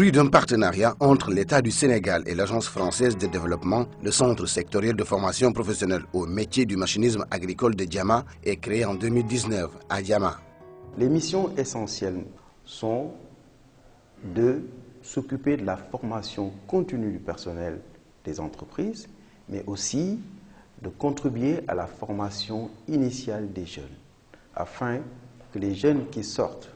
fruit d'un partenariat entre l'État du Sénégal et l'Agence française de développement, le Centre sectoriel de formation professionnelle au métier du machinisme agricole de Diama est créé en 2019 à Diama. Les missions essentielles sont de s'occuper de la formation continue du personnel des entreprises, mais aussi de contribuer à la formation initiale des jeunes, afin que les jeunes qui sortent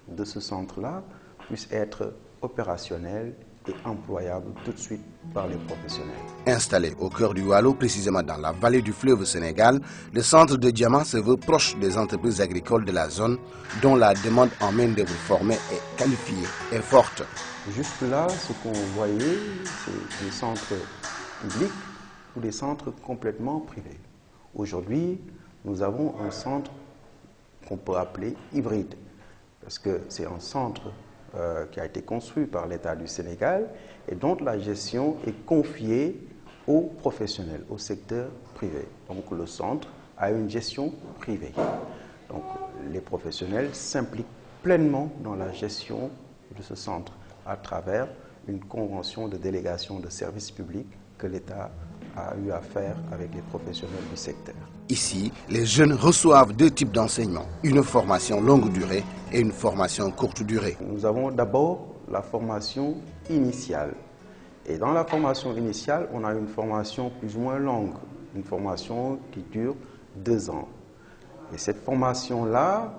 de ce centre-là puissent être opérationnels et employables tout de suite par les professionnels. Installé au cœur du Waalo, précisément dans la vallée du fleuve Sénégal, le centre de Diama se veut proche des entreprises agricoles de la zone dont la demande en main-d'œuvre formée et qualifiée est forte. Jusque-là, ce qu'on voyait, c'est des centres publics ou des centres complètement privés. Aujourd'hui, nous avons un centre qu'on peut appeler hybride, parce que c'est un centre qui a été construit par l'État du Sénégal et dont la gestion est confiée aux professionnels, au secteur privé. Donc le centre a une gestion privée. Donc les professionnels s'impliquent pleinement dans la gestion de ce centre à travers une convention de délégation de services publics que l'État a eu à faire avec les professionnels du secteur. Ici, les jeunes reçoivent deux types d'enseignement, une formation longue durée et une formation courte durée. Nous avons d'abord la formation initiale. Et dans la formation initiale, on a une formation plus ou moins longue, une formation qui dure 2 ans. Et cette formation-là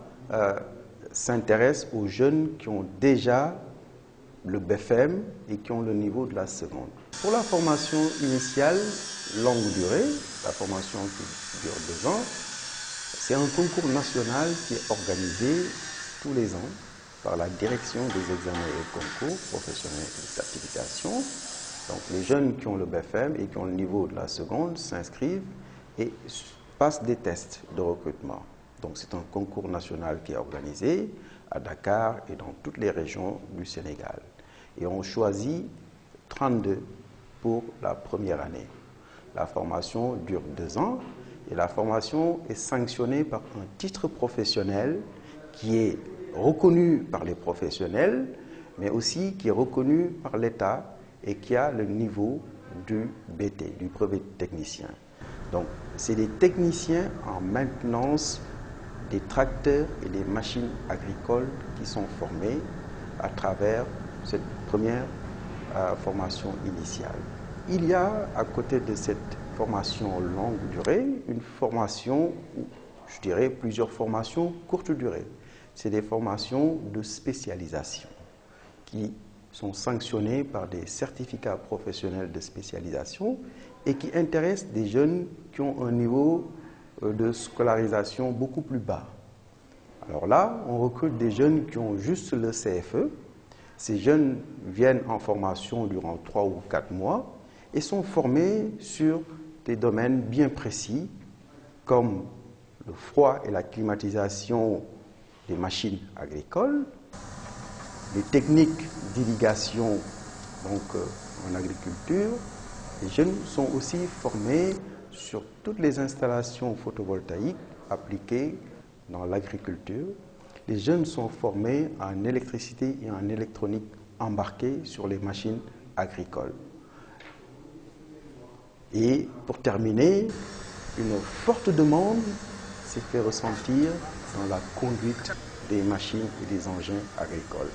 s'intéresse aux jeunes qui ont déjà le BFM et qui ont le niveau de la seconde. Pour la formation initiale longue durée, la formation qui dure 2 ans, c'est un concours national qui est organisé tous les ans par la direction des examens et concours professionnels et de certification. Donc les jeunes qui ont le BFM et qui ont le niveau de la seconde s'inscrivent et passent des tests de recrutement. Donc c'est un concours national qui est organisé à Dakar et dans toutes les régions du Sénégal. Et on choisit 32 pour la première année. La formation dure 2 ans et la formation est sanctionnée par un titre professionnel qui est reconnu par les professionnels, mais aussi qui est reconnu par l'État et qui a le niveau du BT, du brevet de technicien. Donc, c'est des techniciens en maintenance des tracteurs et des machines agricoles qui sont formés à travers cette première formation initiale. Il y a, à côté de cette formation longue durée, une formation, je dirais plusieurs formations courte durée. C'est des formations de spécialisation qui sont sanctionnées par des certificats professionnels de spécialisation et qui intéressent des jeunes qui ont un niveau de scolarisation beaucoup plus bas. Alors là, on recrute des jeunes qui ont juste le CFE. Ces jeunes viennent en formation durant 3 ou 4 mois et sont formés sur des domaines bien précis comme le froid et la climatisation des machines agricoles, les techniques d'irrigation en agriculture. Les jeunes sont aussi formés sur toutes les installations photovoltaïques appliquées dans l'agriculture. Les jeunes sont formés en électricité et en électronique embarquée sur les machines agricoles. Et pour terminer, une forte demande s'est fait ressentir dans la conduite des machines et des engins agricoles.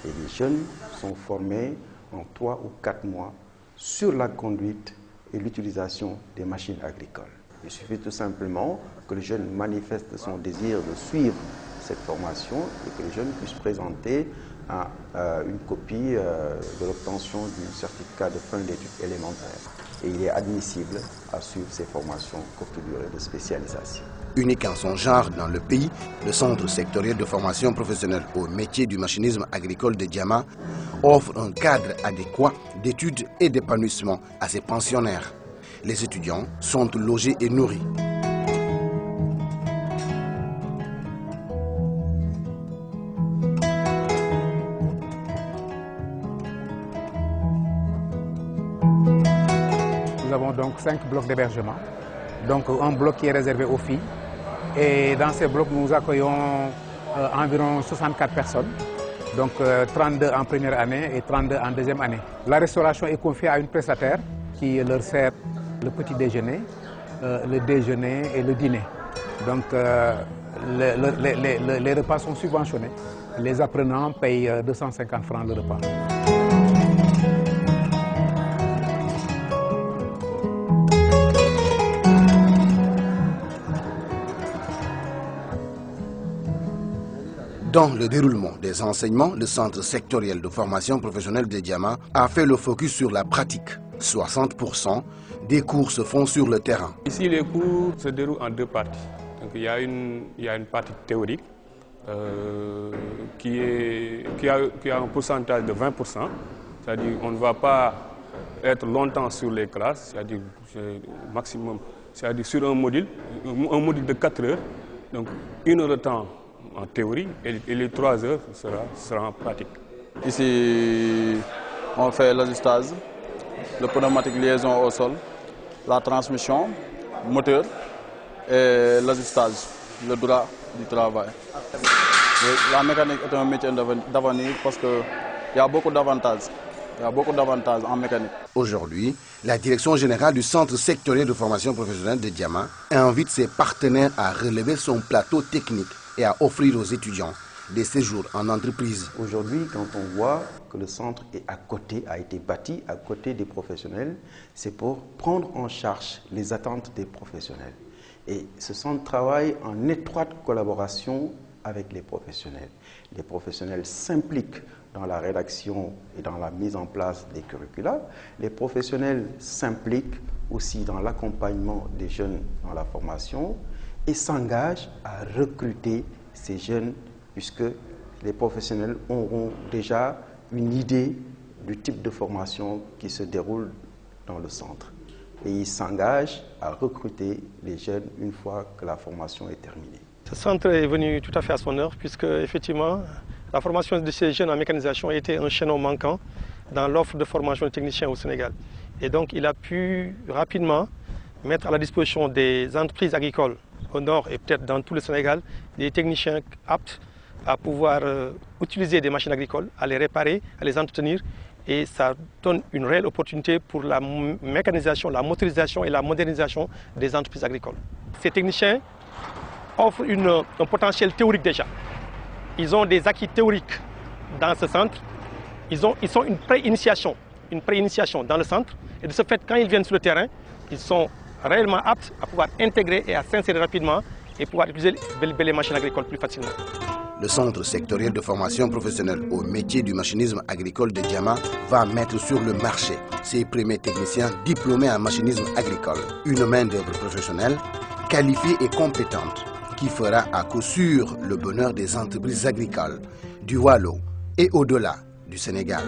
Et les jeunes sont formés en 3 ou 4 mois sur la conduite et l'utilisation des machines agricoles. Il suffit tout simplement que le jeune manifeste son désir de suivre cette formation et que les jeunes puissent présenter une copie de l'obtention du certificat de fin d'études élémentaires. Et il est admissible à suivre ces formations courte durée de spécialisation. Unique en son genre dans le pays, le Centre sectoriel de formation professionnelle au métier du machinisme agricole de Diama offre un cadre adéquat d'études et d'épanouissement à ses pensionnaires. Les étudiants sont logés et nourris. Nous avons donc 5 blocs d'hébergement. Donc un bloc qui est réservé aux filles. Et dans ces blocs, nous accueillons environ 64 personnes. Donc 32 en première année et 32 en deuxième année. La restauration est confiée à une prestataire qui leur sert le petit déjeuner, le déjeuner et le dîner. Donc les repas sont subventionnés. Les apprenants payent 250 francs le repas. Dans le déroulement des enseignements, le Centre sectoriel de formation professionnelle de Diama a fait le focus sur la pratique. 60% des cours se font sur le terrain. Ici, les cours se déroulent en deux parties. Donc, il y a une partie théorique qui a un pourcentage de 20%. C'est-à-dire qu'on ne va pas être longtemps sur les classes, c'est-à-dire maximum, c'est-à-dire sur un module de 4 heures, donc 1 heure de temps en théorie et les 3 heures sera en pratique. Ici, on fait l'ajustage, le pneumatique liaison au sol, la transmission, moteur et l'ajustage, le droit du travail. La mécanique est un métier d'avenir parce qu'il y a beaucoup d'avantages. Il y a beaucoup d'avantages en mécanique. Aujourd'hui, la direction générale du Centre sectoriel de formation professionnelle de Diama invite ses partenaires à relever son plateau technique et à offrir aux étudiants des séjours en entreprise. Aujourd'hui, quand on voit que le centre est à côté, a été bâti à côté des professionnels, c'est pour prendre en charge les attentes des professionnels. Et ce centre travaille en étroite collaboration avec les professionnels. Les professionnels s'impliquent dans la rédaction et dans la mise en place des curricula. Les professionnels s'impliquent aussi dans l'accompagnement des jeunes dans la formation et s'engagent à recruter ces jeunes puisque les professionnels auront déjà une idée du type de formation qui se déroule dans le centre. Et ils s'engagent à recruter les jeunes une fois que la formation est terminée. Ce centre est venu tout à fait à son heure puisque effectivement la formation de ces jeunes en mécanisation a été un chaînon manquant dans l'offre de formation de techniciens au Sénégal. Et donc il a pu rapidement mettre à la disposition des entreprises agricoles au nord et peut-être dans tout le Sénégal des techniciens aptes à pouvoir utiliser des machines agricoles, à les réparer, à les entretenir. Et ça donne une réelle opportunité pour la mécanisation, la motorisation et la modernisation des entreprises agricoles. Ces techniciens offrent un potentiel théorique déjà. Ils ont des acquis théoriques dans ce centre. Ils sont une pré-initiation dans le centre. Et de ce fait, quand ils viennent sur le terrain, ils sont réellement aptes à pouvoir intégrer et à s'insérer rapidement et pouvoir utiliser les machines agricoles plus facilement. Le Centre sectoriel de formation professionnelle au métier du machinisme agricole de Diama va mettre sur le marché ses premiers techniciens diplômés en machinisme agricole. Une main-d'œuvre professionnelle, qualifiée et compétente, qui fera à coup sûr le bonheur des entreprises agricoles du Waalo et au-delà du Sénégal.